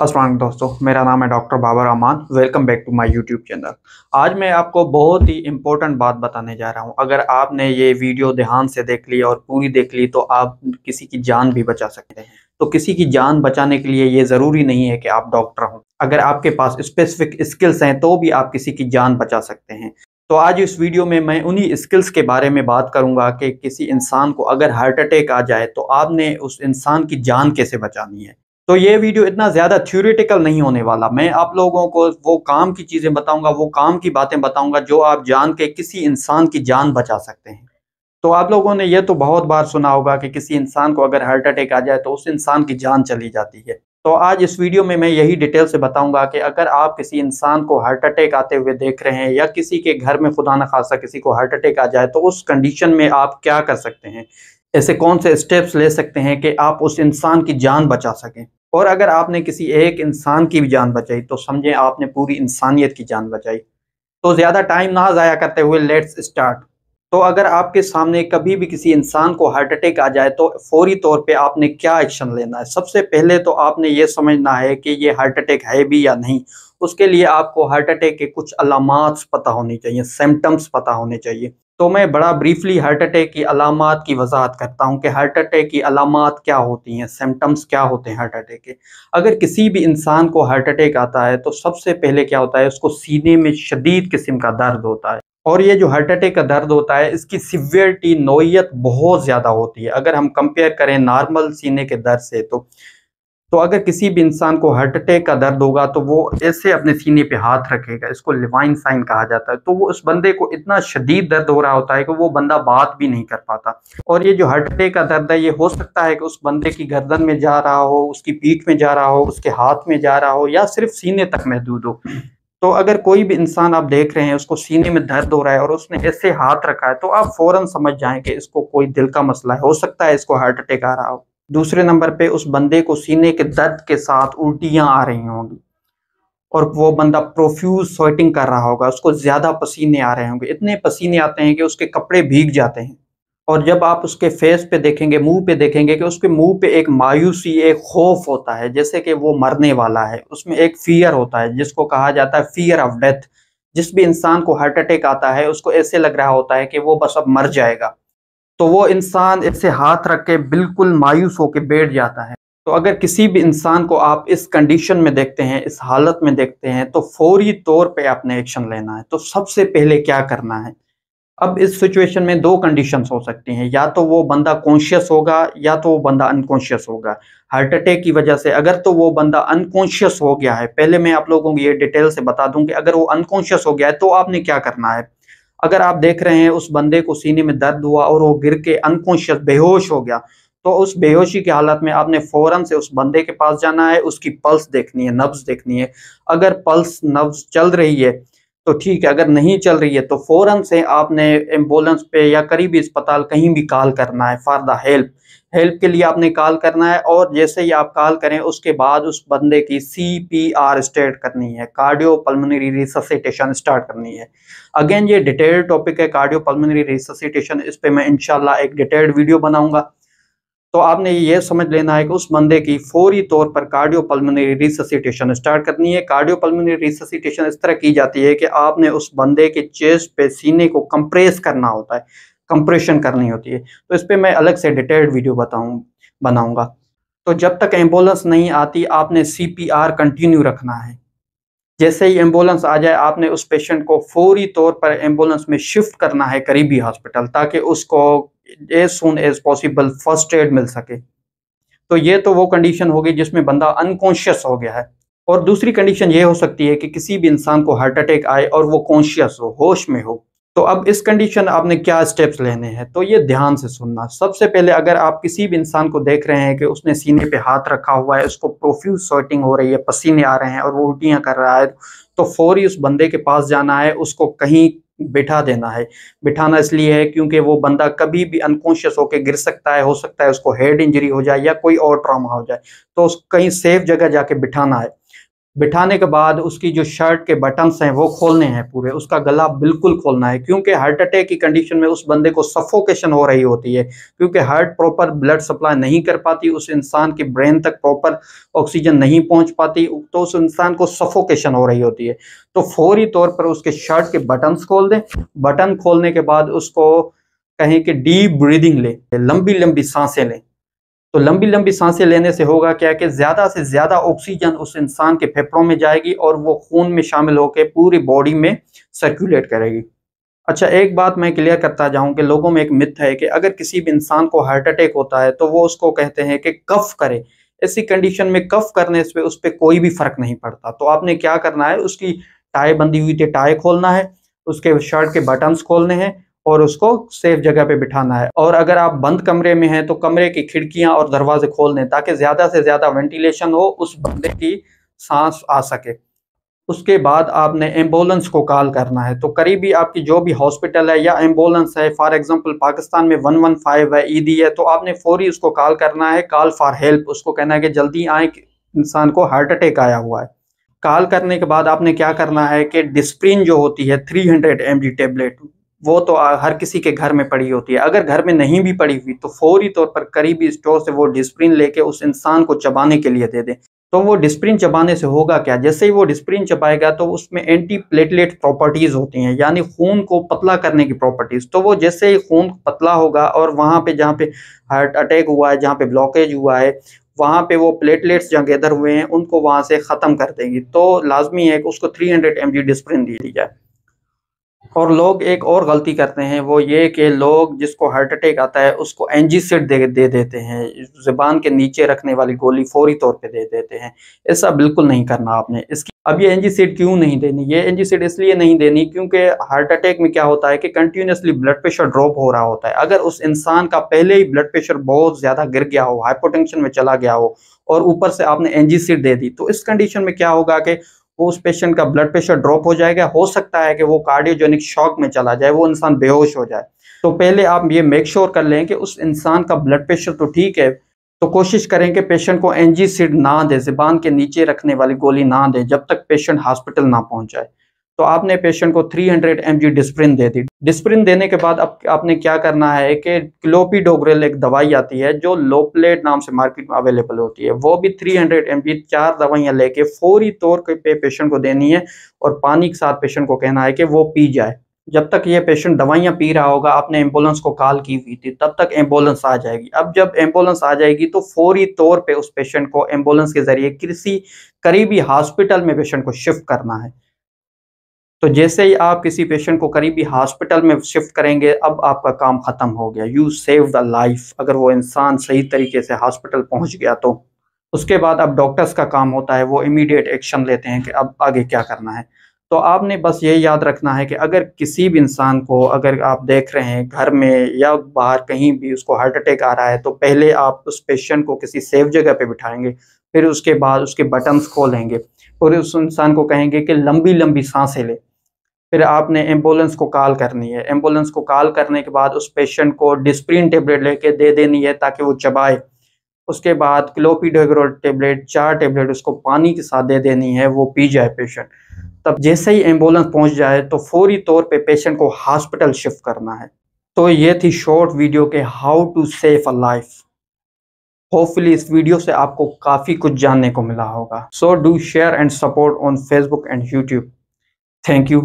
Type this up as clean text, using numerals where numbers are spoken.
अस्सलाम वालेकुम दोस्तों, मेरा नाम है doctor Babar Rahman. Welcome back to my YouTube channel. आज मैं आपको बहुत ही इम्पोर्टेंट बात बताने जा रहा हूं। अगर आपने ये वीडियो ध्यान से देख ली और पूरी देख ली तो आप किसी की जान भी बचा सकते हैं। तो किसी की जान बचाने के लिए ये ज़रूरी नहीं है कि आप डॉक्टर हों। अगर आपके पास स्पेसिफिक स्किल्स हैं तो भी आप किसी की जान बचा सकते हैं। तो आज इस वीडियो में मैं उन्हीं स्किल्स के बारे में बात करूंगा कि किसी इंसान को अगर हार्ट अटैक आ जाए तो आपने उस इंसान की जान कैसे बचानी है। तो ये वीडियो इतना ज़्यादा थ्योरेटिकल नहीं होने वाला। मैं आप लोगों को वो काम की चीज़ें बताऊंगा, वो काम की बातें बताऊंगा जो आप जान के किसी इंसान की जान बचा सकते हैं। तो आप लोगों ने ये तो बहुत बार सुना होगा कि किसी इंसान को अगर हार्ट अटैक आ जाए तो उस इंसान की जान चली जाती है। तो आज इस वीडियो में मैं यही डिटेल से बताऊंगा कि अगर आप किसी इंसान को हार्ट अटैक आते हुए देख रहे हैं या किसी के घर में खुदा न खासा किसी को हार्ट अटैक आ जाए तो उस कंडीशन में आप क्या कर सकते हैं, ऐसे कौन से स्टेप्स ले सकते हैं कि आप उस इंसान की जान बचा सकें। और अगर आपने किसी एक इंसान की भी जान बचाई तो समझें आपने पूरी इंसानियत की जान बचाई। तो ज़्यादा टाइम ना ज़ाया करते हुए लेट्स स्टार्ट। तो अगर आपके सामने कभी भी किसी इंसान को हार्ट अटैक आ जाए तो फौरी तौर पे आपने क्या एक्शन लेना है। सबसे पहले तो आपने ये समझना है कि ये हार्ट अटैक है भी या नहीं। उसके लिए आपको हार्ट अटैक के कुछ अलामात पता होनी चाहिए, सिम्टम्स पता होने चाहिए। तो मैं बड़ा ब्रीफली हार्ट अटैक की अलामात की वजाहत करता हूँ कि हार्ट अटैक की अलामात क्या होती हैं, सिम्टम्स क्या होते हैं हार्ट अटैक के। अगर किसी भी इंसान को हार्ट अटैक आता है तो सबसे पहले क्या होता है, उसको सीने में शदीद किस्म का दर्द होता है। और ये जो हार्ट अटैक का दर्द होता है इसकी सिवियरिटी, नौयत बहुत ज़्यादा होती है अगर हम कंपेयर करें नॉर्मल सीने के दर्द से। तो अगर किसी भी इंसान को हार्ट अटैक का दर्द होगा तो वो ऐसे अपने सीने पे हाथ रखेगा, इसको लिवाइन साइन कहा जाता है। तो वो उस बंदे को इतना शदीद दर्द हो रहा होता है कि वो बंदा बात भी नहीं कर पाता। और ये जो हार्ट अटैक का दर्द है ये हो सकता है कि उस बंदे की गर्दन में जा रहा हो, उसकी पीठ में जा रहा हो, उसके हाथ में जा रहा हो या सिर्फ सीने तक महदूद हो। तो अगर कोई भी इंसान आप देख रहे हैं उसको सीने में दर्द हो रहा है और उसने ऐसे हाथ रखा है तो आप फौरन समझ जाएं कि इसको कोई दिल का मसला है, हो सकता है इसको हार्ट अटैक आ रहा हो। दूसरे नंबर पे उस बंदे को सीने के दर्द के साथ उल्टियां आ रही होंगी और वो बंदा प्रोफ्यूज स्वेटिंग कर रहा होगा, उसको ज्यादा पसीने आ रहे होंगे, इतने पसीने आते हैं कि उसके कपड़े भीग जाते हैं। और जब आप उसके फेस पे देखेंगे, मुंह पे देखेंगे कि उसके मुंह पे एक मायूसी, एक खौफ होता है जैसे कि वो मरने वाला है। उसमें एक फियर होता है जिसको कहा जाता है फियर ऑफ डेथ। जिस भी इंसान को हार्ट अटैक आता है उसको ऐसे लग रहा होता है कि वो बस अब मर जाएगा। तो वो इंसान ऐसे हाथ रख के बिल्कुल मायूस होकर बैठ जाता है। तो अगर किसी भी इंसान को आप इस कंडीशन में देखते हैं, इस हालत में देखते हैं, तो फौरी तौर पे आपने एक्शन लेना है। तो सबसे पहले क्या करना है, अब इस सिचुएशन में दो कंडीशंस हो सकती हैं, या तो वो बंदा कॉन्शियस होगा या तो वो बंदा अनकॉन्शियस होगा। हार्ट अटैक की वजह से अगर तो वो बंदा अनकॉन्शियस हो गया है, पहले मैं आप लोगों को ये डिटेल से बता दूं कि अगर वो अनकॉन्शियस हो गया है तो आपने क्या करना है। अगर आप देख रहे हैं उस बंदे को सीने में दर्द हुआ और वो गिर के अनकॉन्शियस बेहोश हो गया, तो उस बेहोशी की हालत में आपने फौरन से उस बंदे के पास जाना है, उसकी पल्स देखनी है, नब्ज देखनी है। अगर पल्स नब्ज चल रही है तो ठीक है, अगर नहीं चल रही है तो फौरन से आपने एम्बुलेंस पे या करीबी अस्पताल कहीं भी कॉल करना है फॉर द हेल्प। हेल्प के लिए आपने कॉल करना है और जैसे ही आप कॉल करें उसके बाद उस बंदे की CPR स्टार्ट करनी है, कार्डियो पल्मोनरी रिससिटेशन स्टार्ट करनी है। अगेन ये डिटेल्ड टॉपिक है कार्डियो पल्मोनरी रिससिटेशन, इस पे मैं इंशाल्लाह एक डिटेल्ड वीडियो बनाऊंगा। तो आपने ये समझ लेना है कि उस बंदे की फौरी तौर पर कार्डियो पल्मोनरी रिससिटेशन स्टार्ट करनी है। कार्डियो पल्मोनरी रिससिटेशन इस तरह की जाती है कि आपने उस बंदे के चेस्ट पे सीने को कंप्रेस करना होता है, कंप्रेशन करनी होती है। तो इस पे मैं अलग से डिटेल्ड वीडियो बनाऊंगा। तो जब तक एम्बुलेंस नहीं आती आपने CPR कंटिन्यू रखना है। जैसे ही एम्बुलेंस आ जाए आपने उस पेशेंट को फौरी तौर पर एम्बुलेंस में शिफ्ट करना है करीबी हॉस्पिटल, ताकि उसको as soon as possible first aid मिल सके। तो ये तो वो कंडीशन होगी जिसमें बंदा अनकॉन्शियस हो गया है। और दूसरी कंडीशन ये हो सकती है कि किसी भी इंसान को हार्ट अटैक आए और वो कॉन्शियस हो, होश में हो। तो अब इस कंडीशन आपने क्या स्टेप्स लेने हैं, तो ये ध्यान से सुनना। सबसे पहले अगर आप किसी भी इंसान को देख रहे हैं कि उसने सीने पे हाथ रखा हुआ है, उसको प्रोफ्यूज स्वेटिंग हो रही है, पसीने आ रहे हैं और वो उल्टियां कर रहा है, तो फौरी उस बंदे के पास जाना है, उसको कहीं बिठा देना है। बिठाना इसलिए है क्योंकि वो बंदा कभी भी अनकॉन्शियस होकर गिर सकता है, हो सकता है उसको हेड इंजरी हो जाए या कोई और ट्रॉमा हो जाए। तो उस कहीं सेफ जगह जाके बिठाना है। बिठाने के बाद उसकी जो शर्ट के बटन्स हैं वो खोलने हैं पूरे, उसका गला बिल्कुल खोलना है, क्योंकि हार्ट अटैक की कंडीशन में उस बंदे को सफोकेशन हो रही होती है, क्योंकि हार्ट प्रॉपर ब्लड सप्लाई नहीं कर पाती, उस इंसान के ब्रेन तक प्रॉपर ऑक्सीजन नहीं पहुंच पाती, तो उस इंसान को सफोकेशन हो रही होती है। तो फौरी तौर पर उसके शर्ट के बटन्स खोल दें। बटन खोलने के बाद उसको कहें कि डीप ब्रीदिंग ले, लंबी लंबी सांसें लें। तो लंबी लंबी सांसें लेने से होगा क्या कि ज़्यादा से ज़्यादा ऑक्सीजन उस इंसान के फेफड़ों में जाएगी और वो खून में शामिल होकर पूरी बॉडी में सर्कुलेट करेगी। अच्छा, एक बात मैं क्लियर करता जाऊं कि लोगों में एक मिथ है कि अगर किसी भी इंसान को हार्ट अटैक होता है तो वो उसको कहते हैं कि कफ करे। ऐसी कंडीशन में कफ करने से उस पर कोई भी फर्क नहीं पड़ता। तो आपने क्या करना है, उसकी टाई बंधी हुई थी, टाई खोलना है, उसके शर्ट के बटन्स खोलने हैं और उसको सेफ जगह पे बिठाना है। और अगर आप बंद कमरे में हैं तो कमरे की खिड़कियां और दरवाजे खोल दें ताकि ज्यादा से ज्यादा वेंटिलेशन हो, उस बंदे की सांस आ सके। उसके बाद आपने एम्बुलेंस को कॉल करना है। तो करीबी आपकी जो भी हॉस्पिटल है या एम्बुलेंस है, फॉर एग्जांपल पाकिस्तान में 115 है, ईदी है, तो आपने फौरी उसको कॉल करना है, कॉल फॉर हेल्प। उसको कहना है कि जल्दी आए, इंसान को हार्ट अटैक आया हुआ है। कॉल करने के बाद आपने क्या करना है कि डिस्प्रिन जो होती है 300 mg टेबलेट, वो तो हर किसी के घर में पड़ी होती है। अगर घर में नहीं भी पड़ी हुई तो फौरी तौर पर करीबी स्टोर से वो डिस्प्रिन लेके उस इंसान को चबाने के लिए दे दें। तो वो डिस्प्रिन चबाने से होगा क्या, जैसे ही वो डिस्प्रिन चबाएगा तो उसमें एंटी प्लेटलेट प्रॉपर्टीज होती हैं, यानी खून को पतला करने की प्रॉपर्टीज। तो वो जैसे ही खून पतला होगा और वहां पे जहाँ पे हार्ट अटैक हुआ है, जहाँ पे ब्लॉकेज हुआ है, वहां पे वो प्लेटलेट्स जहाँ गैदर हुए हैं उनको वहां से खत्म कर देंगी। तो लाजमी है कि उसको 300 mg डिस्प्रिन दी जाए। और लोग एक और गलती करते हैं, वो ये कि लोग जिसको हार्ट अटैक आता है उसको एंजीसिड दे देते हैं, जुबान के नीचे रखने वाली गोली फौरी तौर पे दे देते हैं। ऐसा बिल्कुल नहीं करना आपने। इसकी अब ये एंजीसिड क्यों नहीं देनी, ये एंजीसिड इसलिए नहीं देनी क्योंकि हार्ट अटैक में क्या होता है कि कंटिन्यूसली ब्लड प्रेशर ड्रॉप हो रहा होता है। अगर उस इंसान का पहले ही ब्लड प्रेशर बहुत ज्यादा गिर गया हो, हाइपोटेंशन में चला गया हो, और ऊपर से आपने एंजीसिड दे दी, तो इस कंडीशन में क्या होगा कि वो उस पेशेंट का ब्लड प्रेशर ड्रॉप हो जाएगा, हो सकता है कि वो कार्डियोजेनिक शॉक में चला जाए, वो इंसान बेहोश हो जाए। तो पहले आप ये मेक श्योर कर लें कि उस इंसान का ब्लड प्रेशर तो ठीक है, तो कोशिश करें कि पेशेंट को एंजीसिड ना दे, ज़ुबान के नीचे रखने वाली गोली ना दे जब तक पेशेंट हॉस्पिटल ना पहुंच जाए। तो आपने पेशेंट को 300 mg डिस्प्रिन दे दी। डिस्प्रिन देने के बाद अब आपने क्या करना है कि क्लोपिडोग्रेल एक दवाई आती है जो लोपलेट नाम से मार्केट में अवेलेबल होती है, वो भी 300 mg 4 दवाइयां लेके फौरी तौर पे पेशेंट को देनी है और पानी के साथ पेशेंट को कहना है कि वो पी जाए। जब तक ये पेशेंट दवाइयां पी रहा होगा, आपने एम्बुलेंस को कॉल की हुई थी, तब तक एम्बुलेंस आ जाएगी। अब जब एम्बुलेंस आ जाएगी तो फौरी तौर पे उस पेशेंट को एम्बुलेंस के जरिए किसी करीबी हॉस्पिटल में पेशेंट को शिफ्ट करना है। तो जैसे ही आप किसी पेशेंट को करीबी हॉस्पिटल में शिफ्ट करेंगे, अब आपका काम खत्म हो गया, यू सेव द लाइफ। अगर वो इंसान सही तरीके से हॉस्पिटल पहुंच गया तो उसके बाद अब डॉक्टर्स का काम होता है, वो इमीडिएट एक्शन लेते हैं कि अब आगे क्या करना है। तो आपने बस ये याद रखना है कि अगर किसी भी इंसान को, अगर आप देख रहे हैं घर में या बाहर कहीं भी उसको हार्ट अटैक आ रहा है, तो पहले आप उस पेशेंट को किसी सेफ जगह पे बिठाएंगे, फिर उसके बाद उसके बटन्स खोलेंगे और उस इंसान को कहेंगे कि लंबी लंबी सांसें ले। फिर आपने एम्बुलेंस को कॉल करनी है। एम्बुलेंस को कॉल करने के बाद उस पेशेंट को डिस्प्रिन टेबलेट लेके दे देनी है ताकि वो चबाए। उसके बाद क्लोपिडोग्रेल टेबलेट 4 टेबलेट उसको पानी के साथ दे देनी है, वो पी जाए पेशेंट। तब जैसे ही एम्बुलेंस पहुंच जाए तो फौरी तौर पे पेशेंट को हॉस्पिटल शिफ्ट करना है। तो ये थी शॉर्ट वीडियो के how to save a life. Hopefully इस वीडियो से आपको काफ़ी कुछ जानने को मिला होगा। So do share and support on Facebook and YouTube. Thank you.